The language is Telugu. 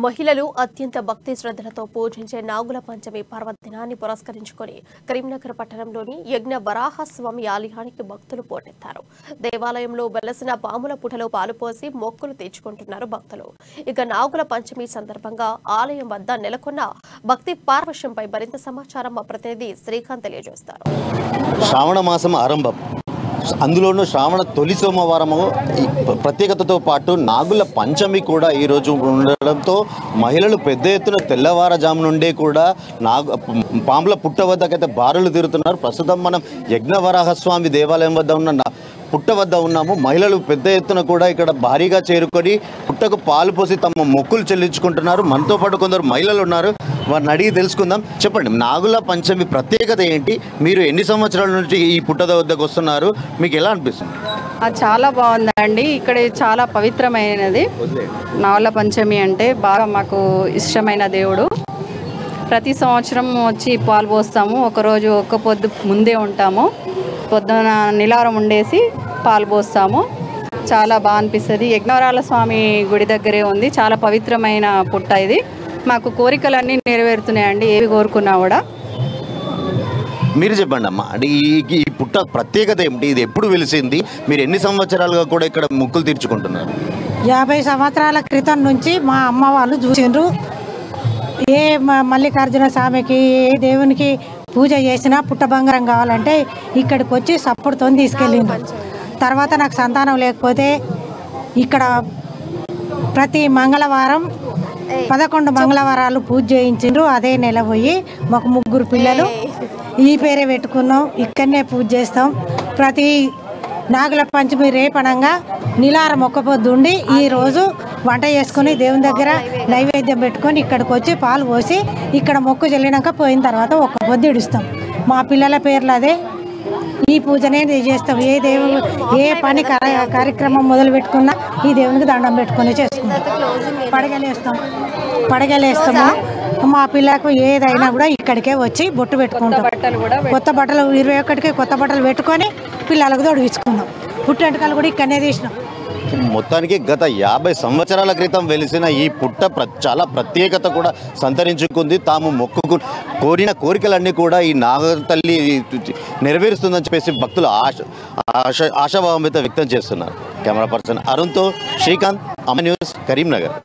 మహిళలు అత్యంత భక్తి శ్రద్ధలతో పూజించే నాగుల పంచమి పర్వదినాన్ని పురస్కరించుకొని కరీంనగర్ పట్టణంలోని యజ్ఞ వరాహస్వామి ఆలయానికి భక్తులు పోటెత్తారు. దేవాలయంలో వెలసిన పాముల పుటలో పాలుపోసి మొక్కులు తీర్చుకుంటున్నారు భక్తులు. ఇక నాగుల పంచమి సందర్భంగా ఆలయం వద్ద నెలకొన్న భక్తి పార్వశ్యంపై మరింత సమాచారం మా ప్రతినిధి శ్రీకాంత్ తెలియజేస్తారు. శ్రావణ మాసం ఆరంభం, అందులోనూ శ్రావణ తొలి సోమవారము ప్రత్యేకతతో పాటు నాగుల పంచమి కూడా ఈరోజు ఉండడంతో మహిళలు పెద్ద ఎత్తున తెల్లవారుజాము నుండే కూడా పాముల పుట్ట వద్దకైతే బారులు తీరుతున్నారు. ప్రస్తుతం మనం యజ్ఞవరాహస్వామి దేవాలయం వద్ద ఉన్న పుట్ట వద్ద ఉన్నాము. మహిళలు పెద్ద ఎత్తున కూడా ఇక్కడ భారీగా చేరుకొని పుట్టకు పాలు పోసి తమ మొక్కులు చెల్లించుకుంటున్నారు. మనతో పాటు కొందరు మహిళలు ఉన్నారు, వారిని అడిగి తెలుసుకుందాం. చెప్పండి, నాగుల పంచమి ప్రత్యేకత ఏంటి? మీరు ఎన్ని సంవత్సరాల నుంచి ఈ పుట్ట వద్దకు వస్తున్నారు? మీకు ఎలా అనిపిస్తుంది? చాలా బాగుందండి. ఇక్కడ చాలా పవిత్రమైనది. నాగుల పంచమి అంటే బాగా మాకు ఇష్టమైన దేవుడు. ప్రతి సంవత్సరం వచ్చి పాలు పోస్తాము. ఒకరోజు ఒక్క పొద్దు ముందే ఉంటాము. పొద్దున నిలారం ఉండేసి పాలు పోస్తాము. చాలా బాగా అనిపిస్తుంది. యజ్ఞవరాల స్వామి గుడి దగ్గరే ఉంది. చాలా పవిత్రమైన పుట్ట ఇది. మాకు కోరికలన్నీ నెరవేరుతున్నాయండి, ఏవి కోరుకున్నా కూడా. మీరు చెప్పండి అమ్మా, ఈ పుట్ట ప్రత్యేకత ఏమిటి? ఇది ఎప్పుడు వెలిసింది? మీరు ఎన్ని సంవత్సరాలుగా కూడా ఇక్కడ మొక్కులు తీర్చుకుంటున్నారు? 50 సంవత్సరాల క్రితం నుంచి మా అమ్మ వాళ్ళు చూసిండ్రు. ఏ మల్లికార్జున స్వామికి, ఏ దేవునికి పూజ చేసినా పుట్ట బంగారం కావాలంటే ఇక్కడికి వచ్చి సప్పుడుతో తీసుకెళ్ళిండ్రు. తర్వాత నాకు సంతానం లేకపోతే ఇక్కడ ప్రతి మంగళవారం 11 మంగళవారాలు పూజ చేయించిండ్రు. అదే నెల పోయి మాకు 3 పిల్లలు. ఈ పేరే పెట్టుకున్నాం. ఇక్కడనే పూజ చేస్తాం. ప్రతి నాగుల పంచమి రేపనంగా నిలారం ఒక్క పొద్దుండి ఈరోజు వంట చేసుకుని దేవుని దగ్గర నైవేద్యం పెట్టుకొని ఇక్కడికి వచ్చి పాలు పోసి ఇక్కడ మొక్కు చెల్లినాక పోయిన తర్వాత ఒక్క పొద్దు ఇడుస్తాం. మా పిల్లల పేర్లు అదే ఈ పూజనే చేస్తాం. ఏ దేవుడు ఏ పని కార్యక్రమం మొదలు పెట్టుకున్నా ఈ దేవునికి దండం పెట్టుకుని చేసుకుంటాం. పడగలేస్తాము. మా పిల్లకు ఏదైనా కూడా ఇక్కడికే వచ్చి బొట్టు పెట్టుకుంటాం. కొత్త బట్టలు 21కి కొత్త బట్టలు పెట్టుకొని పిల్లలకు తొడిగించుకున్నాం. పుట్టెంటుకలు కూడా ఇక్కడనే తీసినాం. మొత్తానికి గత 50 సంవత్సరాల క్రితం వెలిసిన ఈ పుట్ట చాలా ప్రత్యేకత కూడా సంతరించుకుంది. తాము కోరిన కోరికలన్నీ కూడా ఈ నాగతల్లి నెరవేరుస్తుందని చెప్పేసి భక్తులు ఆశాభావం అయితే వ్యక్తం చేస్తున్నారు. కెమెరా పర్సన్ అరుణ్తో శ్రీకాంత్, అమ్మ న్యూస్, కరీంనగర్.